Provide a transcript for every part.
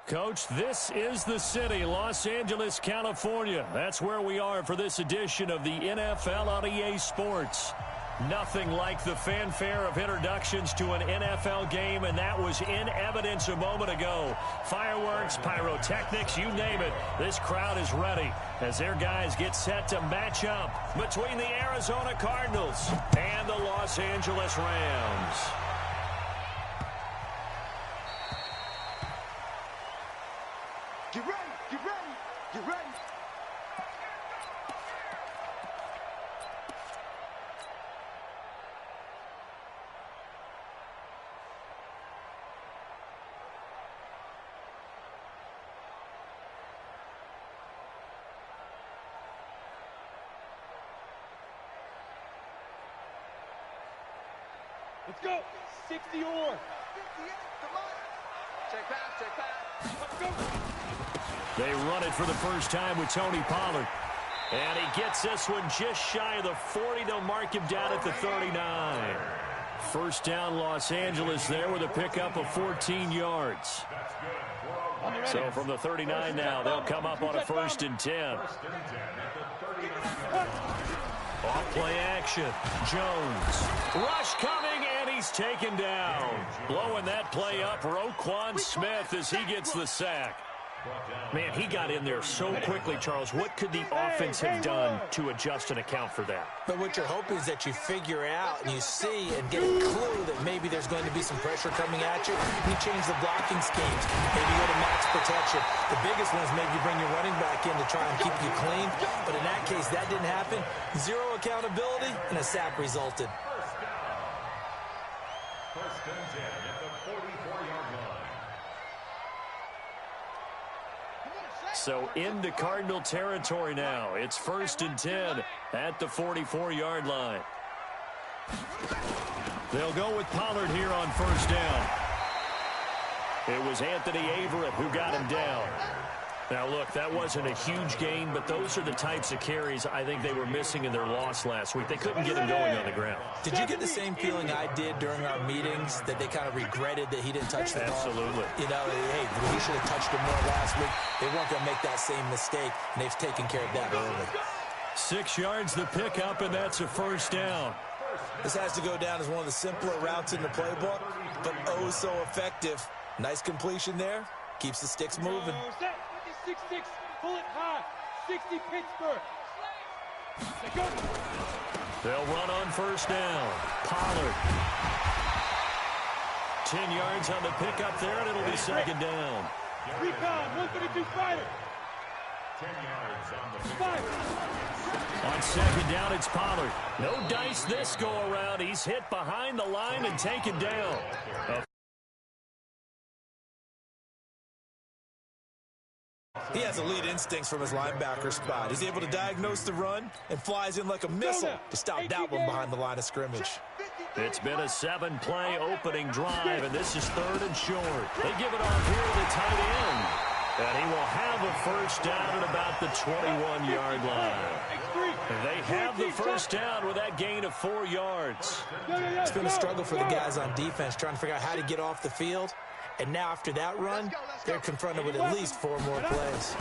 Coach, this is the city, Los Angeles, California. That's where we are for this edition of the NFL on EA Sports. Nothing like the fanfare of introductions to an NFL game, and that was in evidence a moment ago. Fireworks, pyrotechnics, you name it. This crowd is ready as their guys get set to match up between the Arizona Cardinals and the Los Angeles Rams. Get ready, get ready, get ready. Let's go. 60 or. 58, come on. Check pass, Let's go. They run it for the first time with Tony Pollard. And he gets this one just shy of the 40. They'll mark him down at the 39. First down, Los Angeles there with a pickup of 14 yards. So from the 39 now, they'll come up on a 1st and 10. Off play action. Jones. Rush coming, and he's taken down. Blowing that play up, Roquan Smith as he gets the sack. Man, he got in there so quickly, Charles. What could the offense have done to adjust and account for that? But what you're hoping is that you figure out and you see and get a clue that maybe there's going to be some pressure coming at you. You change the blocking schemes. Maybe go to max protection. The biggest one is maybe bring your running back in to try and keep you clean. But in that case, that didn't happen. Zero accountability, and a sack resulted. First and 10 at the 44-yard line. So into Cardinal territory now. It's 1st and 10 at the 44-yard line. They'll go with Pollard here on 1st down. It was Anthony Averett who got him down. Now, look, that wasn't a huge gain, but those are the types of carries I think they were missing in their loss last week. They couldn't get him going on the ground. Did you get the same feeling I did during our meetings, that they kind of regretted that he didn't touch the ball? Absolutely. You know, hey, he should have touched it more last week. They weren't going to make that same mistake, and they've taken care of that early. 6 yards the pickup, and that's a 1st down. This has to go down as one of the simpler routes in the playbook, but oh so effective. Nice completion there. Keeps the sticks moving. 6-6, pull it high. 60 Pittsburgh. Let's go. They'll run on 1st down. Pollard. 10 yards on the pickup there, and it'll be 2nd down. Recon, 132 fighter. 10 yards on the Fight. On 2nd down, it's Pollard. No dice this go around. He's hit behind the line and taken down. He has elite instincts from his linebacker spot. He's able to diagnose the run and flies in like a missile to stop that one behind the line of scrimmage. It's been a 7-play opening drive, and this is 3rd and short. They give it off here to the tight end. And he will have a 1st down at about the 21-yard line. They have the 1st down with that gain of 4 yards. It's been a struggle for the guys on defense trying to figure out how to get off the field. And now after that run, they're confronted with at least 4 more plays.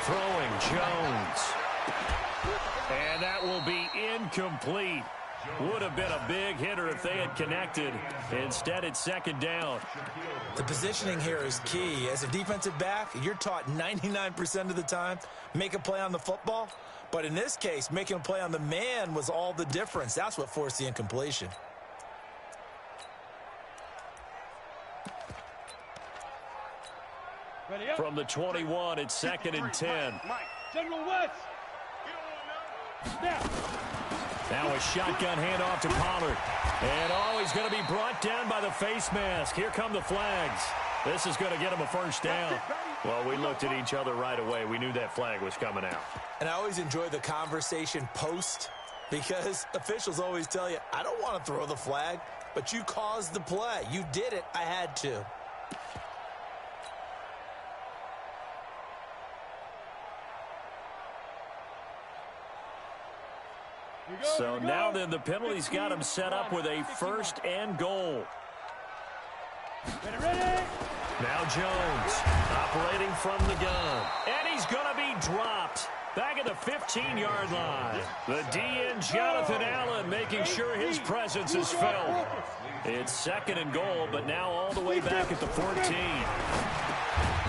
Throwing Jones. And that will be incomplete. Would have been a big hitter if they had connected. Instead, it's 2nd down. The positioning here is key. As a defensive back, you're taught 99% of the time, make a play on the football. But in this case, making a play on the man was all the difference. That's what forced the incompletion. From the 21, it's 2nd and 10. General West. Now a shotgun handoff to Pollard. And he's going to be brought down by the face mask. Here come the flags. This is going to get him a 1st down. Well, we looked at each other right away. We knew that flag was coming out. And I always enjoy the conversation post, because officials always tell you, I don't want to throw the flag, but you caused the play. You did it. I had to. So now then the penalty's got him set up with a 1st and goal. Ready? Now Jones operating from the gun. And he's going to be dropped. Back at the 15-yard line. The DN, Jonathan Allen, making sure his presence is felt. It's 2nd and goal, but now all the way back at the 14.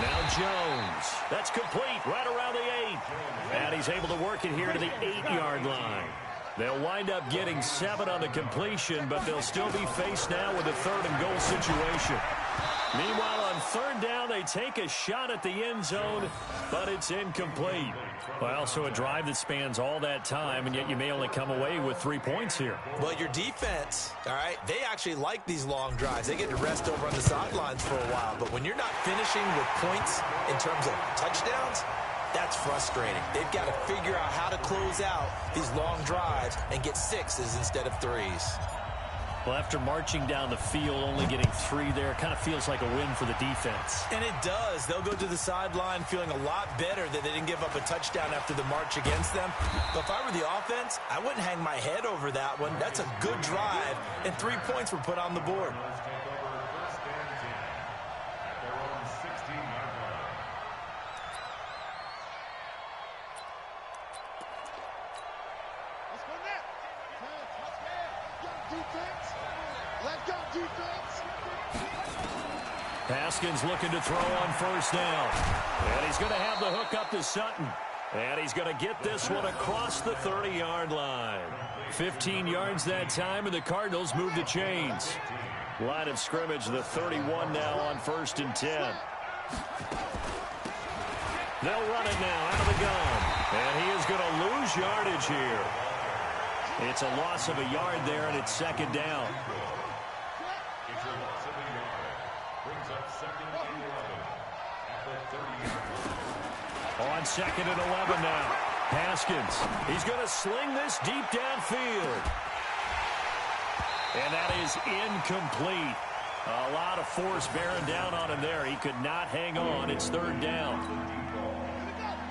Now Jones. That's complete right around the 8. And he's able to work it here to the 8-yard line. They'll wind up getting 7 on the completion, but they'll still be faced now with a 3rd and goal situation. Meanwhile, on 3rd down, they take a shot at the end zone, but it's incomplete. Well, so a drive that spans all that time, and yet you may only come away with 3 points here. Well, your defense, all right, they actually like these long drives. They get to rest over on the sidelines for a while, but when you're not finishing with points in terms of touchdowns, that's frustrating. They've got to figure out how to close out these long drives and get 6s instead of 3s. Well, after marching down the field, only getting 3 there, kind of feels like a win for the defense. And it does. They'll go to the sideline feeling a lot better that they didn't give up a touchdown after the march against them. But if I were the offense, I wouldn't hang my head over that one. That's a good drive, and 3 points were put on the board. Haskins looking to throw on 1st down. And he's going to have the hook up to Sutton. And he's going to get this one across the 30-yard line. 15 yards that time, and the Cardinals move the chains. Line of scrimmage, the 31 now on 1st and 10. They'll run it now out of the gun. And he is going to lose yardage here. It's a loss of a yard there, and it's 2nd down. On 2nd and 11 now. Haskins. He's going to sling this deep downfield. And that is incomplete. A lot of force bearing down on him there. He could not hang on. It's 3rd down.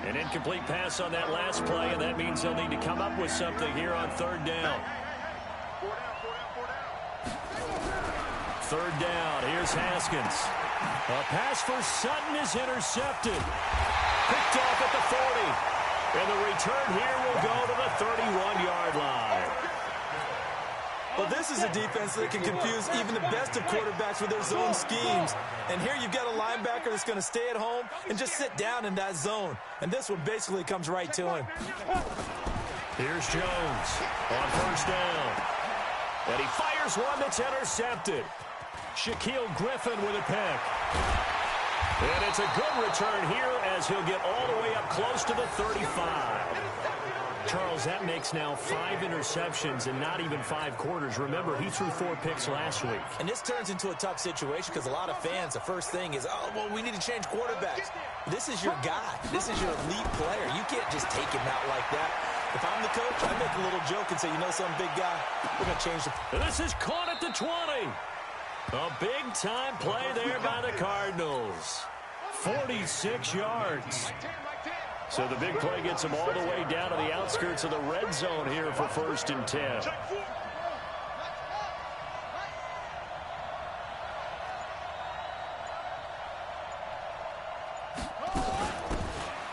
An incomplete pass on that last play, and that means they'll need to come up with something here on 3rd down. 3rd down. Here's Haskins. A pass for Sutton is intercepted. Picked off at the 40. And the return here will go to the 31-yard line. Well, this is a defense that can confuse even the best of quarterbacks with their zone schemes. And here you've got a linebacker that's going to stay at home and just sit down in that zone. And this one basically comes right to him. Here's Jones on 1st down. And he fires one that's intercepted. Shaquille Griffin with a pick. And it's a good return here as he'll get all the way up close to the 35. Charles, that makes now 5 interceptions and not even 5 quarters. Remember, he threw 4 picks last week. And this turns into a tough situation because a lot of fans, the first thing is, oh, well, we need to change quarterbacks. This is your guy. This is your elite player. You can't just take him out like that. If I'm the coach, I make a little joke and say, you know something, big guy, we're going to change the... And this is caught at the 20. A big-time play there by the Cardinals. 46 yards. So the big play gets them all the way down to the outskirts of the red zone here for 1st and 10.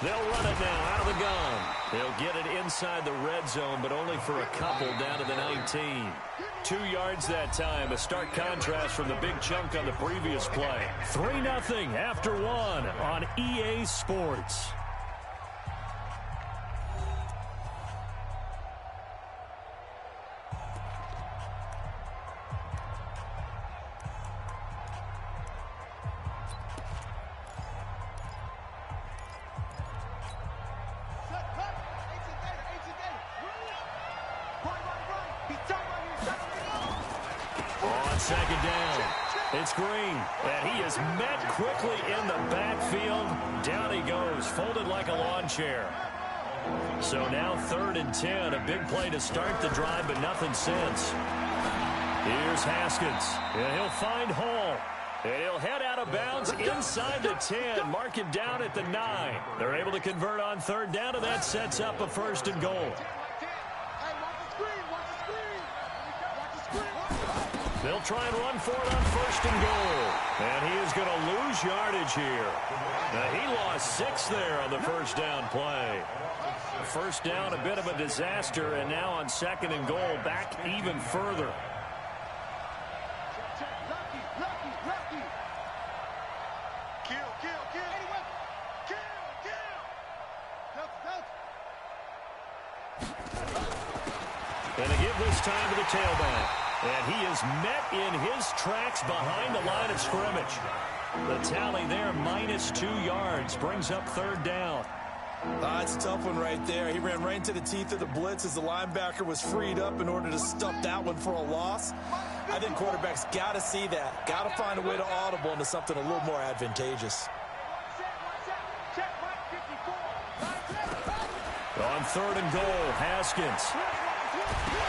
They'll run it now out of the gun. They'll get it inside the red zone, but only for a couple down to the 19. 2 yards that time, a stark contrast from the big chunk on the previous play. 3-0 after 1 on EA Sports. On 2nd down, it's Green, and he is met quickly in the backfield. Down he goes, folded like a lawn chair. So now 3rd and 10, a big play to start the drive, but nothing since. Here's Haskins, and he'll find Hall. And he'll head out of bounds inside the 10, mark him down at the 9. They're able to convert on 3rd down, and that sets up a 1st and goal. They'll try and run for it on first and goal. And he is going to lose yardage here. Now, he lost 6 there on the first down play. First down, a bit of a disaster, and now on second and goal, back even further. And they give this time to the tailback. And he is met in his tracks behind the line of scrimmage. The tally there, -2 yards, brings up third down. It's a tough one right there. He ran right into the teeth of the blitz as the linebacker was freed up in order to stuff that one for a loss. I think quarterbacks got to see that. Got to find a way to audible into something a little more advantageous. On third and goal, Haskins.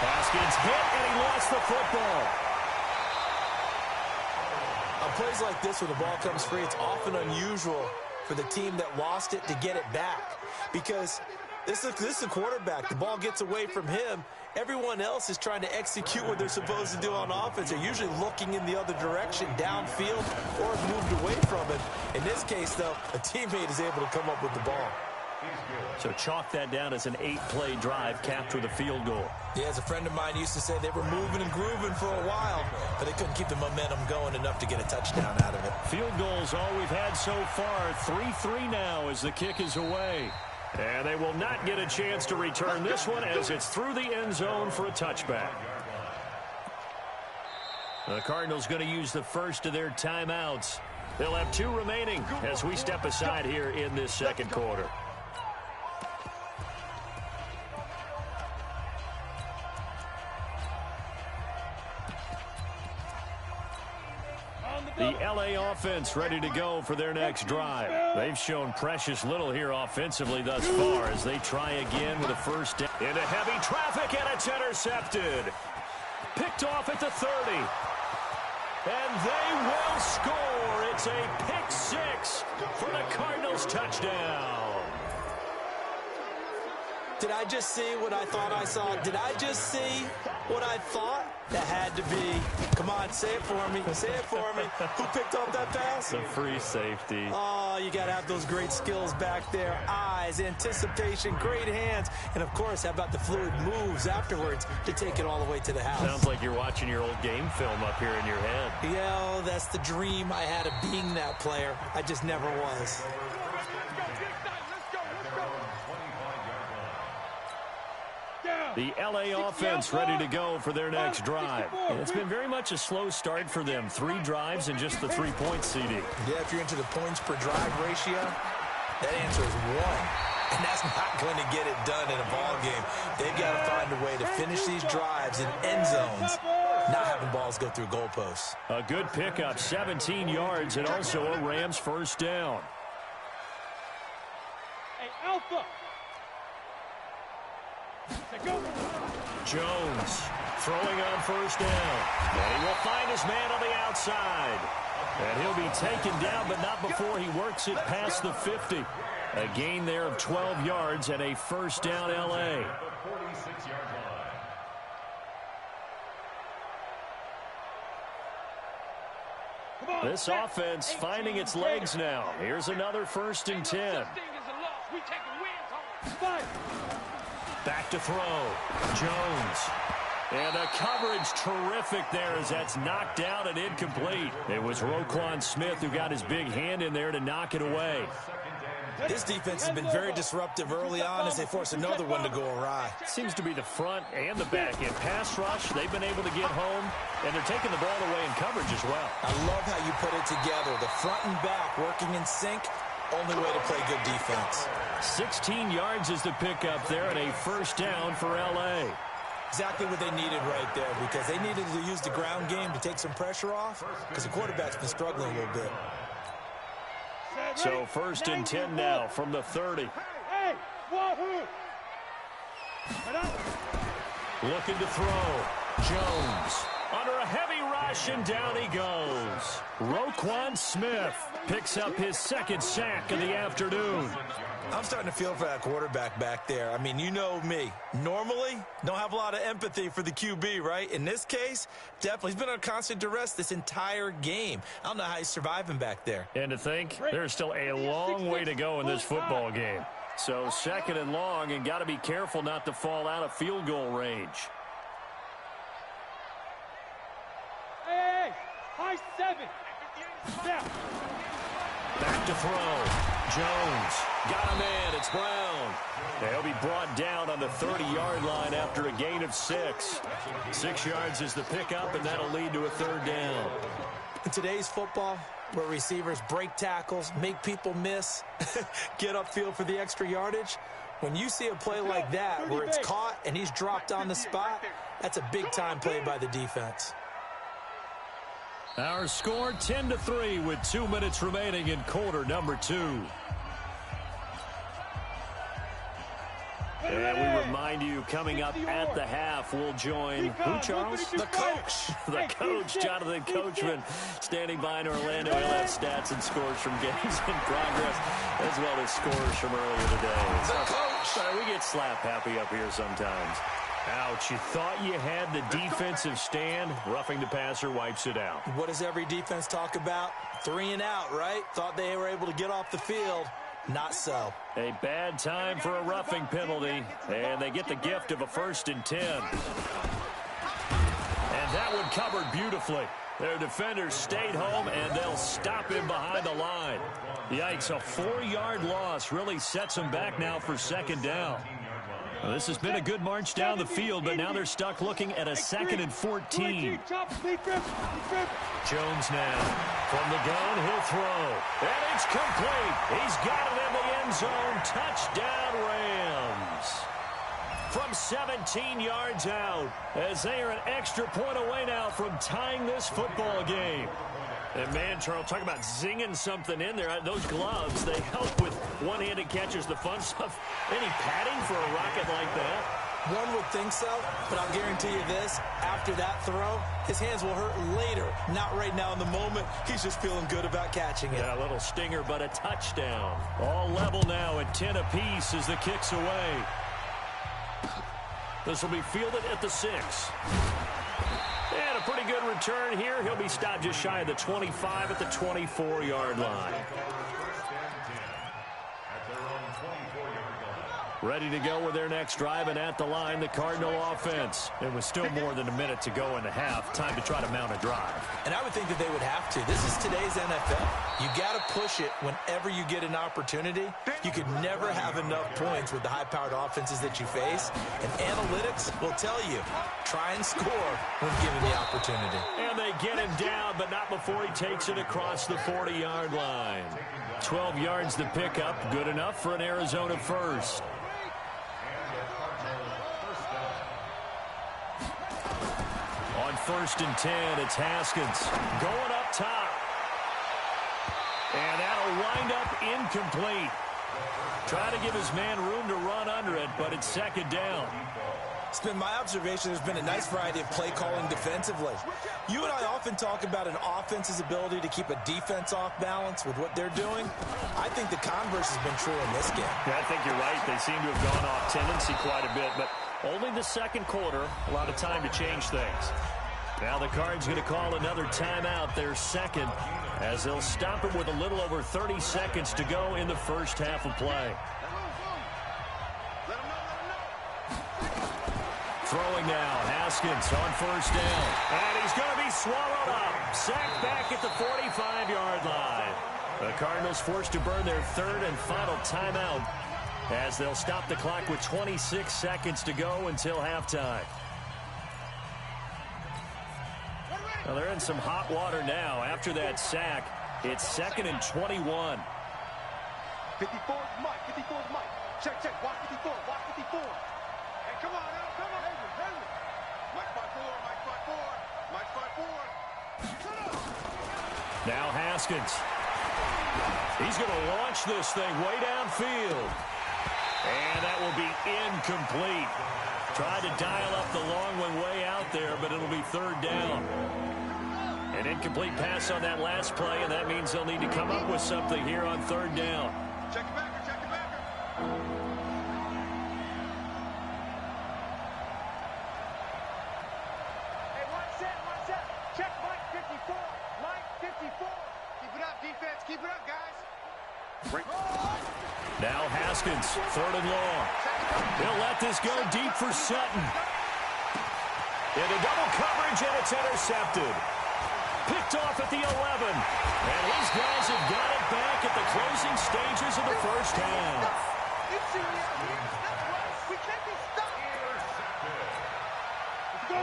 Haskins hit, and he lost the football. On plays like this, when the ball comes free, it's often unusual for the team that lost it to get it back. Because this is a quarterback. The ball gets away from him. Everyone else is trying to execute what they're supposed to do on offense. They're usually looking in the other direction, downfield, or have moved away from it. In this case, though, a teammate is able to come up with the ball. So chalk that down as an 8-play drive capped with a field goal. Yeah, as a friend of mine used to say, they were moving and grooving for a while, but they couldn't keep the momentum going enough to get a touchdown out of it. Field goals all we've had so far. 3-3 now as the kick is away. And they will not get a chance to return this one as it's through the end zone for a touchback. The Cardinals going to use the first of their timeouts. They'll have 2 remaining as we step aside here in this second quarter. The LA offense ready to go for their next drive. They've shown precious little here offensively thus far as they try again with a first down. Into heavy traffic, and it's intercepted. Picked off at the 30. And they will score. It's a pick 6 for the Cardinals touchdown. Did I just see what I thought I saw? Did I just see what I thought? That had to be. Come on, say it for me. Say it for me. Who picked up that pass? The free safety. Oh, you got to have those great skills back there. Eyes, anticipation, great hands. And, of course, how about the fluid moves afterwards to take it all the way to the house? Sounds like you're watching your old game film up here in your head. Yeah, that's the dream I had of being that player. I just never was. The LA offense ready to go for their next drive. And it's been very much a slow start for them. 3 drives and just the 3 points, CD. Yeah, if you're into the points per drive ratio, that answer is 1. And that's not going to get it done in a ball game. They've got to find a way to finish these drives in end zones, not having balls go through goalposts. A good pickup, 17 yards, and also a Rams first down. Hey, Alpha. Jones throwing on first down. And he will find his man on the outside. And he'll be taken down, but not before he works it past the 50. A gain there of 12 yards and a first down LA. This offense finding its legs now. Here's another 1st and 10. Back to throw. Jones. And a coverage terrific there as that's knocked down and incomplete. It was Roquan Smith who got his big hand in there to knock it away. This defense has been very disruptive early on as they force another one to go awry. Seems to be the front and the back end. Pass rush, they've been able to get home, and they're taking the ball away in coverage as well. I love how you put it together. The front and back working in sync. Only way to play good defense. 16 yards is the pickup there and a first down for L.A. Exactly what they needed right there because they needed to use the ground game to take some pressure off because the quarterback's been struggling a little bit. So 1st and 10 now from the 30. Hey, Wahoo! Looking to throw. Jones under a heavy rush. rushing down he goes. Roquan Smith picks up his second sack of the afternoon. I'm starting to feel for that quarterback back there. I mean, you know me. Normally, don't have a lot of empathy for the QB, right? In this case, definitely. He's been on constant duress this entire game. I don't know how he's surviving back there. And to think, there's still a long way to go in this football game. So second and long, and got to be careful not to fall out of field goal range. Hey, high 7. Step. Back to throw. Jones got a man. It's Brown. They'll be brought down on the 30-yard line after a gain of 6. 6 yards is the pickup, and that'll lead to a third down. In today's football, where receivers break tackles, make people miss, get upfield for the extra yardage, when you see a play like that where it's caught and he's dropped on the spot, that's a big-time play by the defense. Our score 10-3 with 2 minutes remaining in quarter number 2. And we remind you, coming up at the half, we'll join who, Charles? The coach. The coach, Jonathan Coachman, standing by in Orlando. He'll have stats and scores from games in progress, as well as scores from earlier today. The coach. Sorry, we get slap happy up here sometimes. Ouch, you thought you had the defensive stand. Roughing the passer wipes it out. What does every defense talk about? 3 and out, right? Thought they were able to get off the field. Not so. A bad time for a roughing penalty, and they get the gift of a 1st and 10. And that one covered beautifully. Their defenders stayed home, and they'll stop him behind the line. Yikes, a 4-yard loss really sets them back now for second down. Well, this has been a good march down the field, but now they're stuck looking at a 2nd and 14. Jones now from the gun, he'll throw. And it's complete. He's got it in the end zone. Touchdown, Rams. From 17 yards out, as they are an extra point away now from tying this football game. And man, Charles, talk about zinging something in there. Those gloves, they help with one-handed catches, the fun stuff. Any padding for a rocket like that? One would think so, but I'll guarantee you this. After that throw, his hands will hurt later. Not right now in the moment. He's just feeling good about catching it. Yeah, a little stinger, but a touchdown. All level now at 10 apiece as the kick's away. This will be fielded at the 6. And a pretty good return here. He'll be stopped just shy of the 25 at the 24-yard line. Ready to go with their next drive, and at the line, the Cardinal offense. There was still more than a minute to go in the half. Time to try to mount a drive. And I would think that they would have to. This is today's NFL. You got to push it whenever you get an opportunity. You could never have enough points with the high-powered offenses that you face. And analytics will tell you, try and score when given the opportunity. And they get him down, but not before he takes it across the 40-yard line. 12 yards to pick up. Good enough for an Arizona first. On 1st and 10, it's Haskins going up top. And that'll wind up incomplete. Try to give his man room to run under it, but it's 2nd down. It's been my observation there's been a nice variety of play calling defensively. You and I often talk about an offense's ability to keep a defense off balance with what they're doing. I think the converse has been true in this game. Yeah, I think you're right. They seem to have gone off tendency quite a bit, but only the 2nd quarter, a lot of time to change things. Now the Cards going to call another timeout, their 2nd, as they'll stop it with a little over 30 seconds to go in the first half of play. Throwing now, Haskins on 1st down. And he's going to be swallowed up. Sacked back at the 45-yard line. The Cardinals forced to burn their 3rd and final timeout, as they'll stop the clock with 26 seconds to go until halftime. Well, they're in some hot water now. After that sack, it's 2nd and 21. 54 Mike, 54 Mike. Check, check, watch 54, watch 54. Hey, come on now, come on. Henry. Mike by 4, Mike by 4, Mike by 4. Shut up. Now Haskins. He's going to launch this thing way downfield. And that will be incomplete. Tried to dial up the long one way out there, but it'll be 3rd down. An incomplete pass on that last play, and that means they'll need to come up with something here on third down. Check it back, check it back. Hey, one set. Check Mike 54. Mike 54. Keep it up, defense. Keep it up, guys. Now Haskins, third and long. They'll let this go deep for Sutton. Into double coverage, and it's intercepted. Picked off at the 11. And these guys have got it back at the closing stages of the first half. We can't be stopped.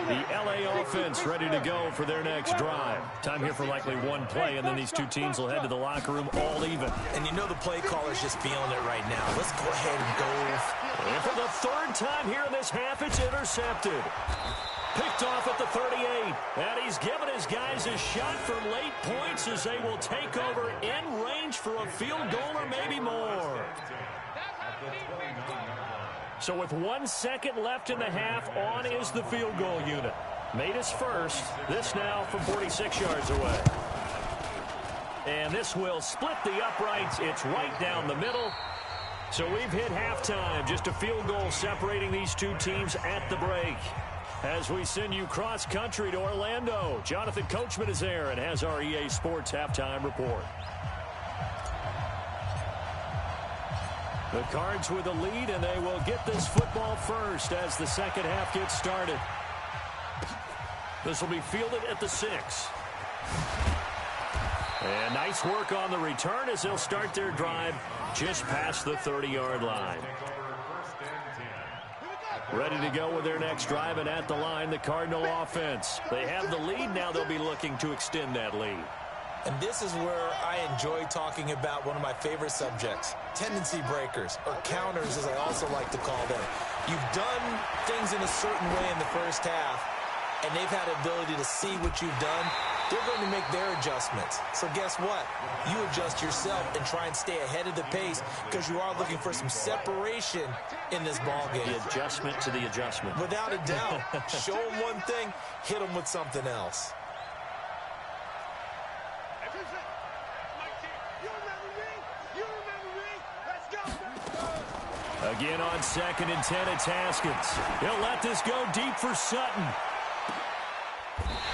The LA offense ready to go for their next drive. Time here for likely one play, and then these two teams will head to the locker room all even. And you know the play caller's just feeling it right now. Let's go ahead and go. And for the third time here in this half, it's intercepted. Picked off at the 38. And he's given his guys a shot for late points as they will take over in range for a field goal or maybe more. So with 1 second left in the half, on is the field goal unit. Made his first. This now from 46 yards away. And this will split the uprights. It's right down the middle. So we've hit halftime. Just a field goal separating these two teams at the break. As we send you cross-country to Orlando, Jonathan Coachman is there and has our EA Sports halftime report. The Cards with a lead, and they will get this football first as the second half gets started. This will be fielded at the 6. And nice work on the return as they'll start their drive just past the 30-yard line. Ready to go with their next drive, and at the line, the Cardinal offense. They have the lead. Now they'll be looking to extend that lead. And this is where I enjoy talking about one of my favorite subjects, tendency breakers, or counters as I also like to call them. You've done things in a certain way in the first half, and they've had the ability to see what you've done. They're going to make their adjustments. So guess what? You adjust yourself and try and stay ahead of the pace because you are looking for some separation in this ball game. The adjustment to the adjustment. Without a doubt. Show them one thing, hit them with something else. Again on 2nd and 10, it's Haskins. He'll let this go deep for Sutton.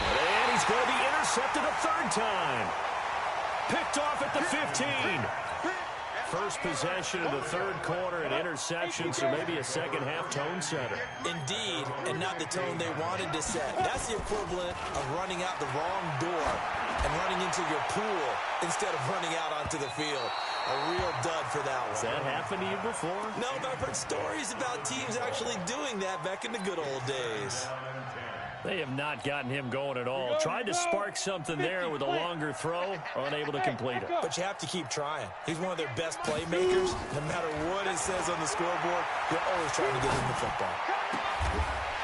And he's going to be intercepted a third time. Picked off at the 15. First possession of the third quarter, an interception, so maybe a second half tone setter. Indeed, and not the tone they wanted to set. That's the equivalent of running out the wrong door and running into your pool instead of running out onto the field. A real dud for that one. Has that happened to you before? No, but I've heard stories about teams actually doing that back in the good old days. They have not gotten him going at all. Tried to spark something there with a longer throw, unable to complete it. But you have to keep trying. He's one of their best playmakers. No matter what it says on the scoreboard, you're always trying to get him the football.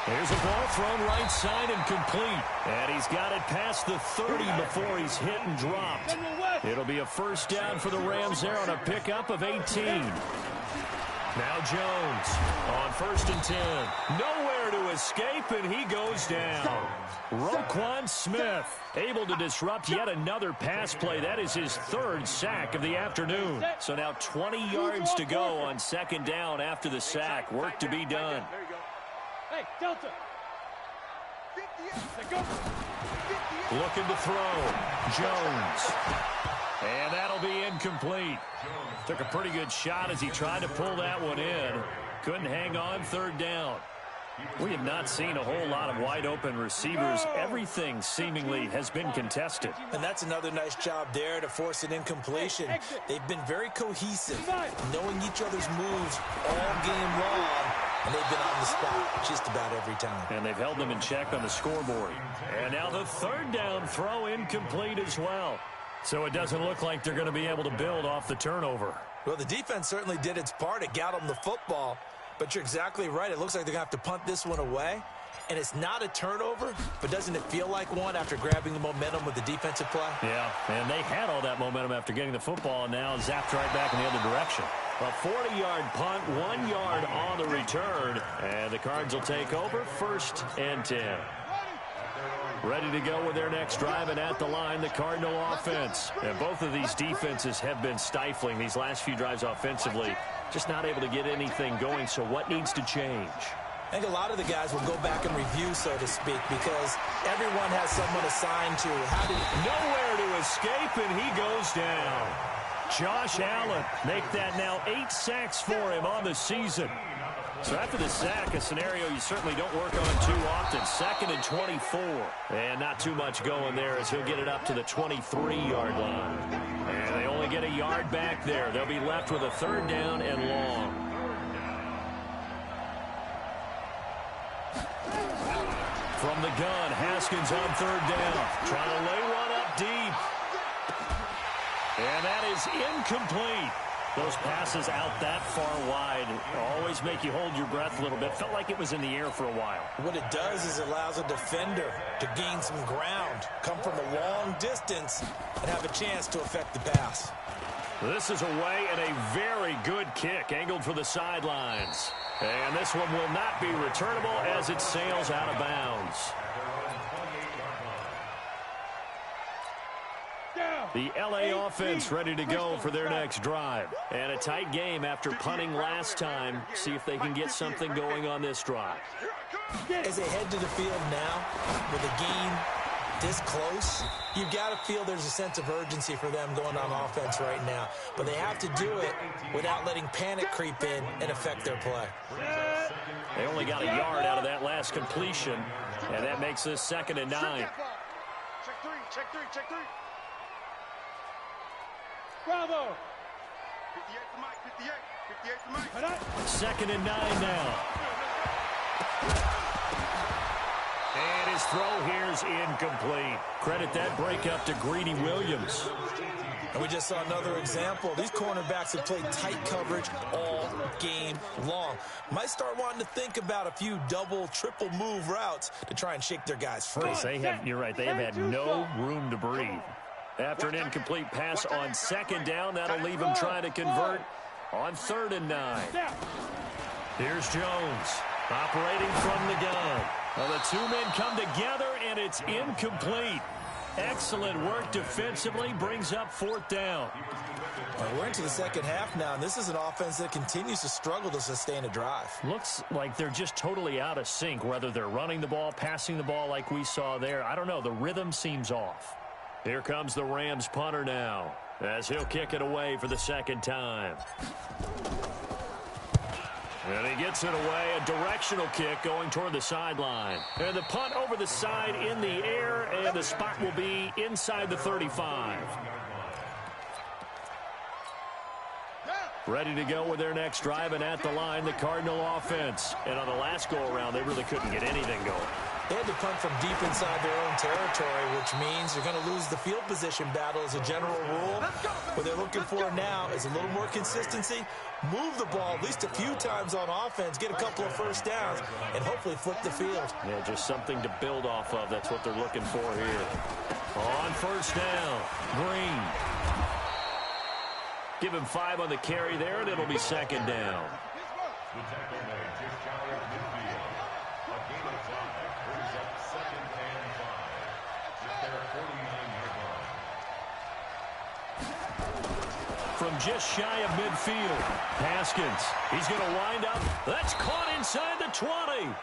Here's a ball thrown right side and complete. And he's got it past the 30 before he's hit and dropped. It'll be a first down for the Rams there on a pickup of 18. Now Jones on 1st and 10. Nowhere to escape, and he goes down. Roquan Smith able to disrupt yet another pass play. That is his 3rd sack of the afternoon. So now 20 yards to go on 2nd down after the sack. Work to be done. Hey, Delta. Looking to throw. Jones. And that'll be incomplete. Took a pretty good shot as he tried to pull that one in. Couldn't hang on 3rd down. We have not seen a whole lot of wide open receivers. Everything seemingly has been contested. And that's another nice job there to force an incompletion. They've been very cohesive, knowing each other's moves all game long, and they've been on the spot just about every time. And they've held them in check on the scoreboard. And now the 3rd down throw incomplete as well. So it doesn't look like they're going to be able to build off the turnover. Well, the defense certainly did its part. It got them the football. But you're exactly right. It looks like they're going to have to punt this one away. And it's not a turnover, but doesn't it feel like one after grabbing the momentum with the defensive play? Yeah, and they had all that momentum after getting the football, and now zapped right back in the other direction. A 40-yard punt, 1 yard on the return, and the Cards will take over 1st and 10. Ready to go with their next drive, and at the line, the Cardinal offense. And both of these defenses have been stifling these last few drives offensively. Just not able to get anything going, so what needs to change? I think a lot of the guys will go back and review, so to speak, because everyone has someone assigned to nowhere to escape, and he goes down. Josh Allen make that now 8 sacks for him on the season. So after the sack, a scenario you certainly don't work on too often. 2nd and 24. And not too much going there as he'll get it up to the 23-yard line. And they only get a yard back there. They'll be left with a 3rd down and long. From the gun, Haskins on 3rd down. Trying to lay one up deep. And that is incomplete. Those passes out that far wide always make you hold your breath a little bit. Felt like it was in the air for a while. What it does is it allows a defender to gain some ground, come from a long distance, and have a chance to affect the pass. This is away and a very good kick, angled for the sidelines. And this one will not be returnable as it sails out of bounds. The L.A. offense ready to go for their next drive. And a tight game after punting last time. See if they can get something going on this drive. As they head to the field now, with a game this close, you've got to feel there's a sense of urgency for them going on offense right now. But they have to do it without letting panic creep in and affect their play. They only got a yard out of that last completion, and that makes this 2nd and 9. Check 3, check 3, check 3. Bravo! 58 to Mike, 58 to Mike. 2nd and 9 now. And his throw here is incomplete. Credit that breakup to Greedy Williams. And we just saw another example. These cornerbacks have played tight coverage all game long. Might start wanting to think about a few double, triple move routes to try and shake their guys free. You're right, they have had no room to breathe. After an incomplete pass on 2nd down, that'll leave him trying to convert on 3rd and 9. Here's Jones operating from the gun. Well, the two men come together, and it's incomplete. Excellent work defensively, brings up 4th down. We're into the 2nd half now, and this is an offense that continues to struggle to sustain a drive. Looks like they're just totally out of sync, whether they're running the ball, passing the ball like we saw there. I don't know, the rhythm seems off. Here comes the Rams punter now, as he'll kick it away for the 2nd time. And he gets it away, a directional kick going toward the sideline. And the punt over the side in the air, and the spot will be inside the 35. Ready to go with their next drive, and at the line, the Cardinal offense. And on the last go-around, they really couldn't get anything going. They had to punt from deep inside their own territory, which means you're going to lose the field position battle as a general rule. What they're looking for now is a little more consistency, move the ball at least a few times on offense, get a couple of 1st downs, and hopefully flip the field. Yeah, just something to build off of. That's what they're looking for here. On 1st down, Green. Give him 5 on the carry there, and it'll be 2nd down. The tackle made just shy of midfield. A game of 5 brings up 2nd and 5. At their 49-yard line. From just shy of midfield, Haskins. He's going to wind up. That's caught inside the 20.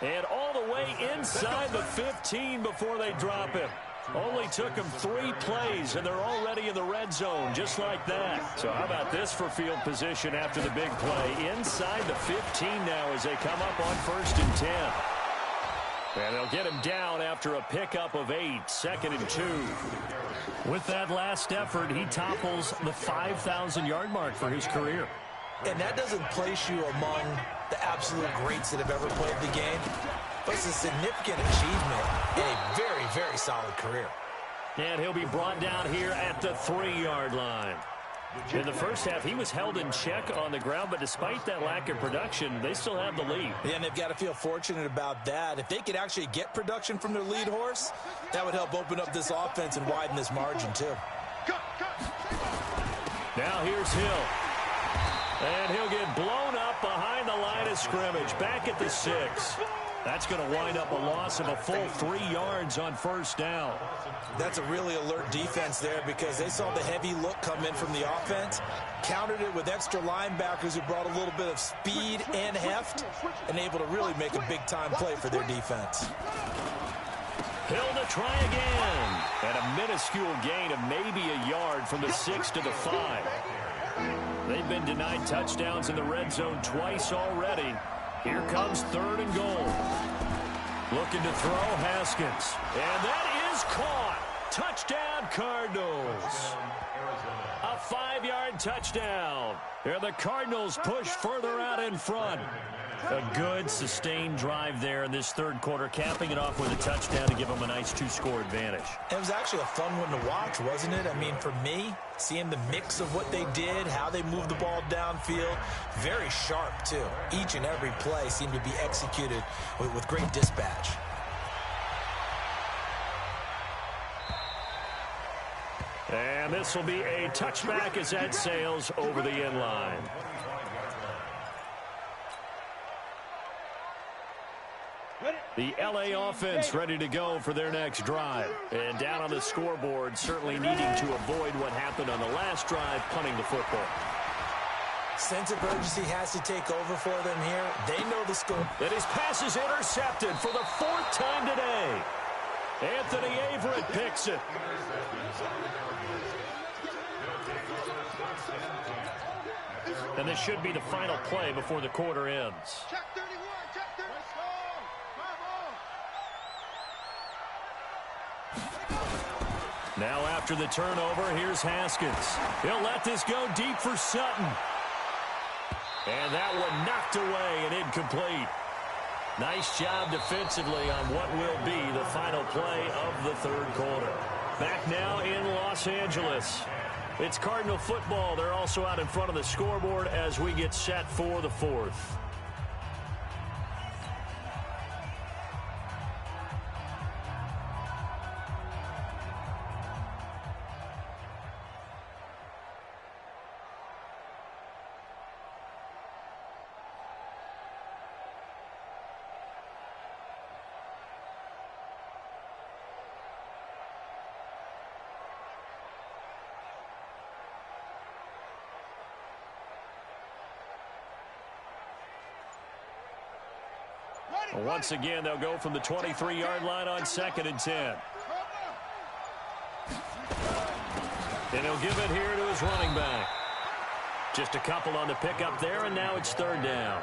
And all the way inside the 15 before they drop it. Only took them 3 plays, and they're already in the red zone, just like that. So how about this for field position after the big play? Inside the 15 now as they come up on 1st and 10. And they'll get him down after a pickup of 8, 2nd and 2. With that last effort, he topples the 5,000-yard mark for his career. And that doesn't place you among the absolute greats that have ever played the game. But it's a significant achievement in a very, very solid career. And he'll be brought down here at the 3-yard line. In the first half, he was held in check on the ground, but despite that lack of production, they still have the lead. Yeah, and they've got to feel fortunate about that. If they could actually get production from their lead horse, that would help open up this offense and widen this margin, too. Now here's Hill. And he'll get blown up behind the line of scrimmage, back at the 6. That's going to wind up a loss of a full 3 yards on first down. That's a really alert defense there because they saw the heavy look come in from the offense, countered it with extra linebackers who brought a little bit of speed and heft, and able to really make a big-time play for their defense. Hill to try again. And a minuscule gain of maybe a yard from the 6 to the 5. They've been denied touchdowns in the red zone twice already. Here comes 3rd and goal. Looking to throw, Haskins. And that is caught. Touchdown, Cardinals. A 5-yard touchdown. And the Cardinals push further out in front. A good, sustained drive there in this 3rd quarter, capping it off with a touchdown to give them a nice 2-score advantage. It was actually a fun one to watch, wasn't it? I mean, for me, seeing the mix of what they did, how they moved the ball downfield, very sharp, too. Each and every play seemed to be executed with great dispatch. And this will be a touchback as that sails over the end line. The LA offense ready to go for their next drive. And down on the scoreboard, certainly needing to avoid what happened on the last drive, punting the football. Sense of urgency has to take over for them here. They know the score. And his pass is intercepted for the 4th time today. Anthony Averett picks it. And this should be the final play before the quarter ends. Check 31, check 31. Now after the turnover, here's Haskins. He'll let this go deep for Sutton. And that one knocked away and incomplete. Nice job defensively on what will be the final play of the 3rd quarter. Back now in Los Angeles. It's Cardinal football. They're also out in front of the scoreboard as we get set for the 4th. Once again, they'll go from the 23-yard line on 2nd and 10. And he'll give it here to his running back. Just a couple on the pickup there, and now it's 3rd down.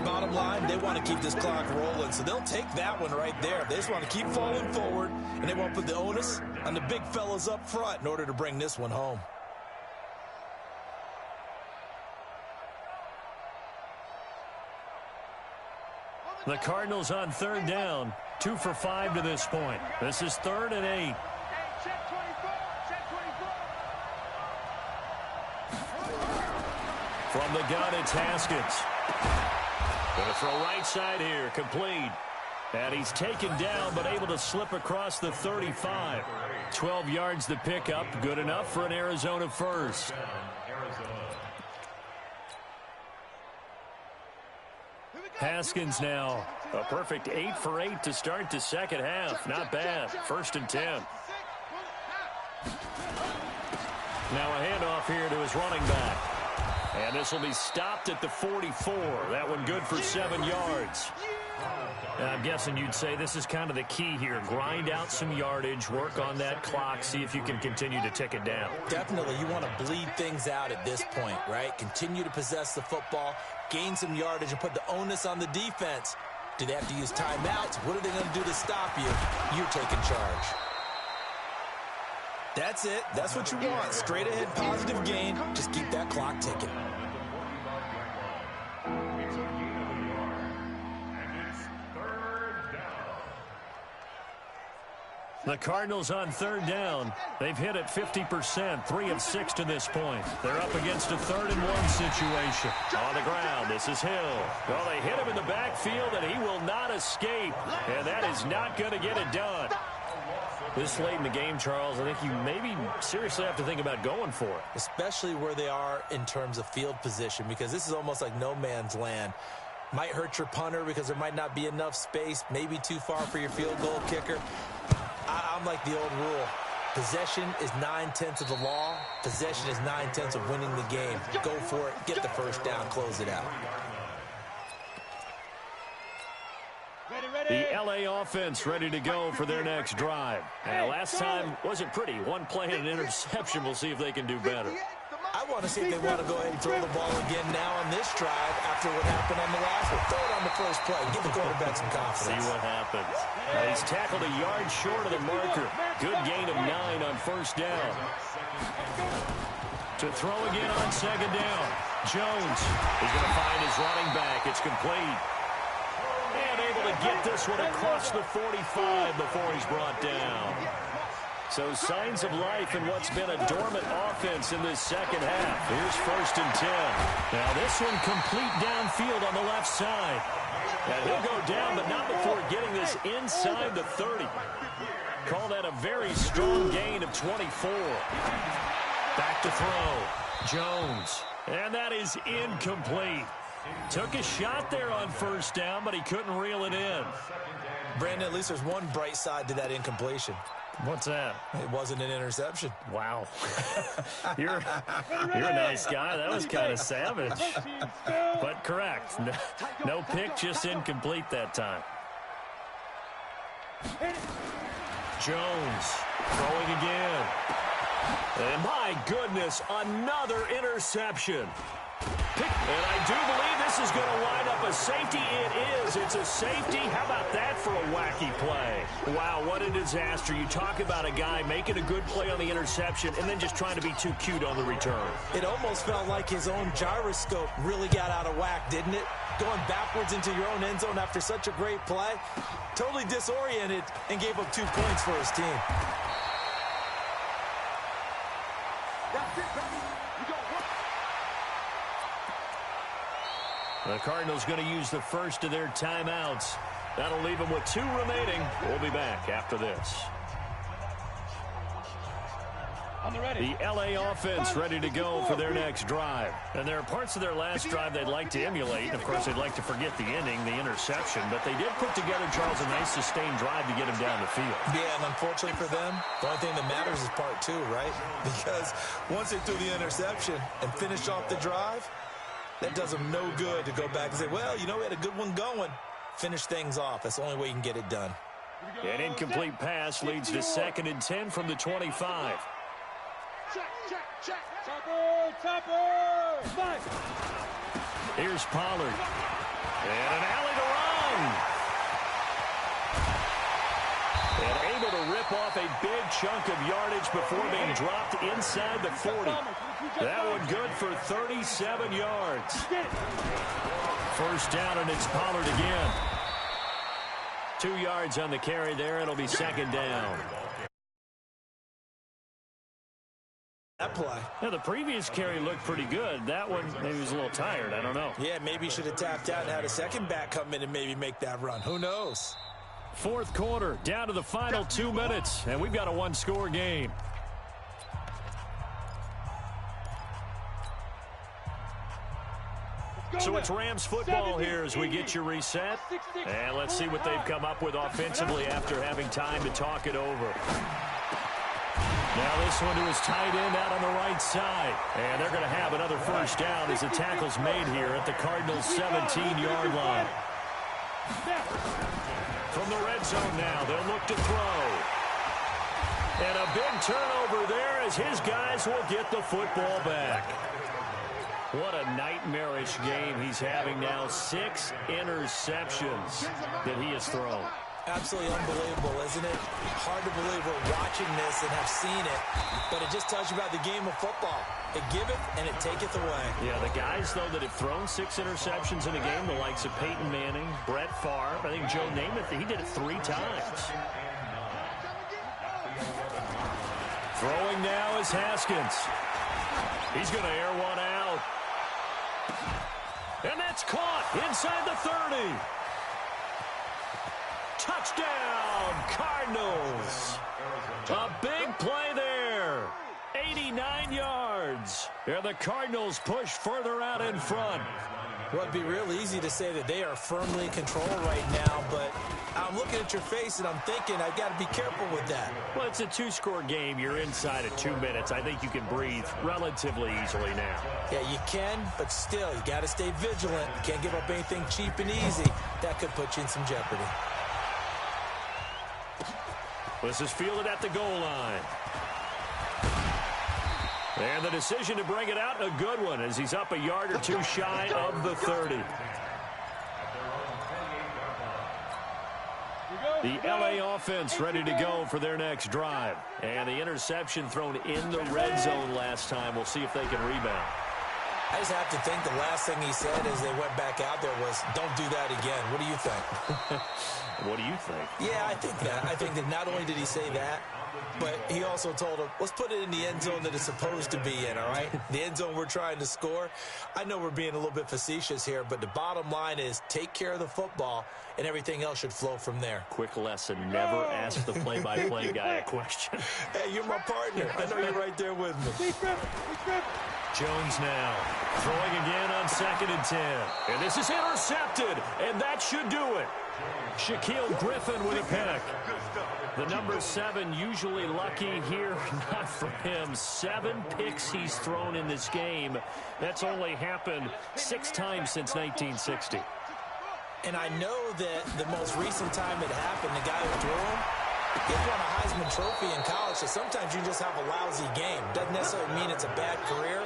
Bottom line, they want to keep this clock rolling, so they'll take that one right there. They just want to keep falling forward, and they won't put the onus on the big fellas up front in order to bring this one home. The Cardinals on 3rd down, 2 for 5 to this point. This is 3rd and 8. Check 24, check 24. From the gun, it's Haskins. Going to throw right side here, complete. And he's taken down, but able to slip across the 35. 12 yards to pick up, good enough for an Arizona first. Haskins now, a perfect 8 for 8 to start the 2nd half. Not bad. 1st and 10. Now a handoff here to his running back. And this will be stopped at the 44. That one good for 7 yards. I'm guessing you'd say this is kind of the key here. Grind out some yardage, work on that clock, see if you can continue to tick it down. Definitely, you want to bleed things out at this point, right? Continue to possess the football, gain some yardage, and put the onus on the defense. Do they have to use timeouts? What are they going to do to stop you? You're taking charge. That's it. That's what you want. Straight ahead, positive gain. Just keep that clock ticking. The Cardinals on 3rd down. They've hit it 50%, 3 of 6 to this point. They're up against a 3rd and 1 situation. On the ground, this is Hill. Well, they hit him in the backfield, and he will not escape. And that is not going to get it done. This late in the game, Charles, I think you maybe seriously have to think about going for it. Especially where they are in terms of field position, because this is almost like no man's land. Might hurt your punter because there might not be enough space, maybe too far for your field goal kicker. I'm like the old rule. Possession is 9/10 of the law. Possession is 9/10 of winning the game. Go for it. Get the first down. Close it out. The LA offense ready to go for their next drive. And last time wasn't pretty. One play and an interception. We'll see if they can do better. I want to see if they want to go ahead and throw the ball again now on this drive after what happened on the last one. Throw it on the first play. Give the quarterback some confidence. See what happens. He's tackled a yard short of the marker. Good gain of 9 on first down. To throw again on second down. Jones is going to find his running back. It's complete. And able to get this one across the 45 before he's brought down. So signs of life in what's been a dormant offense in this second half. Here's 1st and 10. Now this one complete downfield on the left side. And he'll go down, but not before getting this inside the 30. Call that a very strong gain of 24. Back to throw. Jones. And that is incomplete. Took a shot there on first down, but he couldn't reel it in. Brandon, at least there's one bright side to that incompletion. What's that? It wasn't an interception. Wow. You're a nice guy. That was kind of savage. But correct. No pick, just incomplete that time. Jones throwing again. And my goodness, another interception. And I do believe this is going to wind up a safety. It is. It's a safety. How about that for a wacky play? Wow, what a disaster. You talk about a guy making a good play on the interception and then just trying to be too cute on the return. It almost felt like his own gyroscope really got out of whack, didn't it? Going backwards into your own end zone after such a great play. Totally disoriented and gave up 2 points for his team. The Cardinals going to use the first of their timeouts. That'll leave them with 2 remaining. We'll be back after this. The LA offense ready to go for their next drive. And there are parts of their last drive they'd like to emulate. And, of course, they'd like to forget the ending, the interception. But they did put together, Charles, a nice sustained drive to get him down the field. Yeah, and unfortunately for them, the only thing that matters is part 2, right? Because once they threw the interception and finished off the drive, that does them no good to go back and say, well, you know, we had a good one going. Finish things off. That's the only way you can get it done. An incomplete pass leads to 2nd and 10 from the 25. Check. Topper. Mike. Here's Pollard. And an alley to run. And able to rip off a big chunk of yardage before being dropped inside the 40. That one good for 37 yards. First down, and it's Pollard again. 2 yards on the carry there. It'll be 2nd down. That play. Yeah, the previous carry looked pretty good. That one, maybe he was a little tired. I don't know. Yeah, maybe he should have tapped out and had a second back come in and maybe make that run. Who knows? 4th quarter, down to the final 2 minutes, and we've got a 1-score game. So it's Rams football here as we get you reset. And let's see what they've come up with offensively after having time to talk it over. Now this one to his tight end out on the right side. And they're going to have another first down as the tackle's made here at the Cardinals' 17-yard line. From the red zone now, they'll look to throw. And a big turnover there as his guys will get the football back. What a nightmarish game he's having now. 6 interceptions that he has thrown. Absolutely unbelievable, isn't it? Hard to believe we're watching this and have seen it, but it just tells you about the game of football. It giveth and it taketh away. Yeah, the guys, though, that have thrown 6 interceptions in a game, the likes of Peyton Manning, Brett Favre, I think Joe Namath, he did it 3 times. Throwing now is Haskins. He's going to air one out. And that's caught inside the 30. Touchdown, Cardinals. A big play there. 89 yards. And the Cardinals push further out in front. Well, it'd be real easy to say that they are firmly in control right now, but I'm looking at your face and I'm thinking I've got to be careful with that. Well, it's a two-score game. You're inside of 2 minutes. I think you can breathe relatively easily now. Yeah, you can, but still, you got to stay vigilant. You can't give up anything cheap and easy. That could put you in some jeopardy. This is fielded at the goal line. And the decision to bring it out, a good one, as he's up a yard or two shy of the 30. The LA offense ready to go for their next drive. And the interception thrown in the red zone last time. We'll see if they can rebound. I just have to think the last thing he said as they went back out there was, don't do that again. What do you think? What do you think? Yeah, I think that. I think that not only did he say that, but he also told him, let's put it in the end zone that it's supposed to be in, all right? The end zone we're trying to score. I know we're being a little bit facetious here, but the bottom line is take care of the football, and everything else should flow from there. Quick lesson, never ask the play-by-play guy a question. Hey, you're my partner. I know you're right there with me. Jones now throwing again on 2nd and 10. And this is intercepted, and that should do it. Shaquille Griffin with a pick. The number 7 usually lucky here, not for him. 7 picks he's thrown in this game. That's only happened 6 times since 1960. And I know that the most recent time it happened, the guy who threw him, he won a Heisman Trophy in college, so sometimes you just have a lousy game. Doesn't necessarily mean it's a bad career,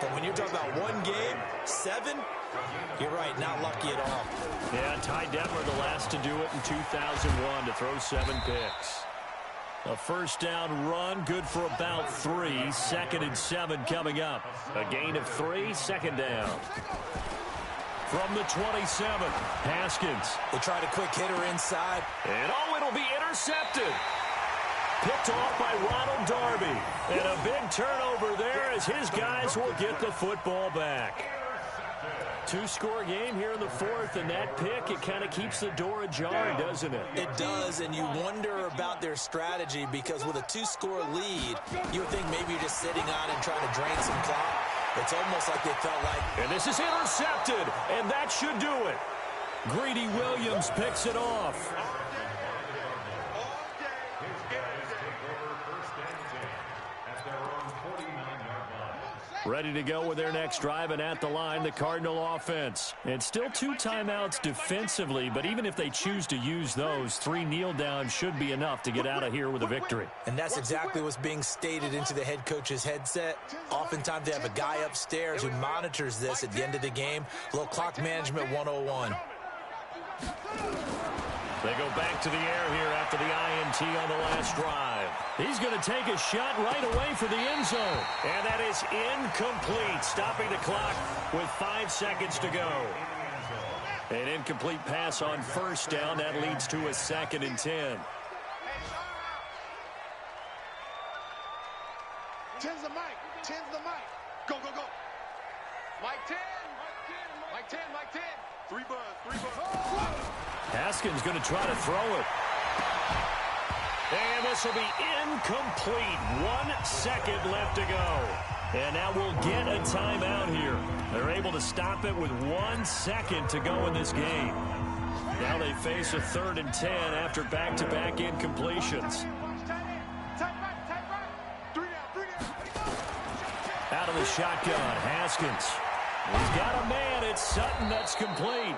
but when you're talking about one game, 7, you're right, not lucky at all. Yeah, Ty Detmer, the last to do it in 2001, to throw 7 picks. A first down run, good for about 3. 2nd and 7 coming up. A gain of 3, 2nd down. From the 27, Haskins. They tried a quick hitter inside. And it'll be intercepted. Picked off by Ronald Darby. And a big turnover there as his guys will get the football back. 2-score game here in the 4th, and that pick, it kind of keeps the door ajar, doesn't it? It does, and you wonder about their strategy because with a 2-score lead, you would think maybe you're just sitting on and trying to drain some clock. It's almost like they felt like... And this is intercepted, and that should do it. Greedy Williams picks it off. Ready to go with their next drive, and at the line, the Cardinal offense. And still 2 timeouts defensively, but even if they choose to use those, 3 kneel downs should be enough to get out of here with a victory. And that's exactly what's being stated into the head coach's headset. Oftentimes they have a guy upstairs who monitors this at the end of the game. A little clock management 101. They go back to the air here after the INT on the last drive. He's going to take a shot right away for the end zone. And that is incomplete, stopping the clock with 5 seconds to go. An incomplete pass on first down. That leads to a 2nd and 10. 10's the mic. 10's the mic. Go, go, go. Mike 10. Mike 10. Mike 10. 3 buzz. 3 buzz. Haskins going to try to throw it. And this will be incomplete. 1 second left to go. And now we'll get a timeout here. They're able to stop it with 1 second to go in this game. Now they face a 3rd and 10 after back-to-back incompletions. Out of the shotgun, Haskins. He's got a man. It's Sutton that's complete.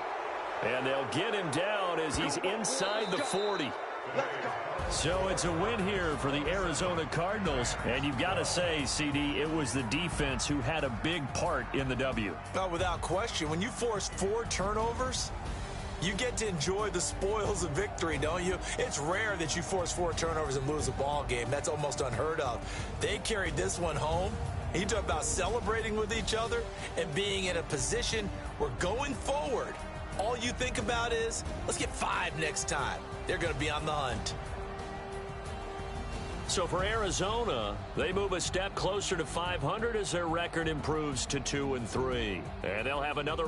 And they'll get him down as he's inside the 40. So it's a win here for the Arizona Cardinals. And you've got to say, CD, it was the defense who had a big part in the W. Oh, without question. When you force 4 turnovers, you get to enjoy the spoils of victory, don't you? It's rare that you force 4 turnovers and lose a ball game. That's almost unheard of. They carried this one home. You talk about celebrating with each other and being in a position where going forward, all you think about is, let's get 5 next time. They're going to be on the hunt. So for Arizona, they move a step closer to 500 as their record improves to 2-3. And they'll have another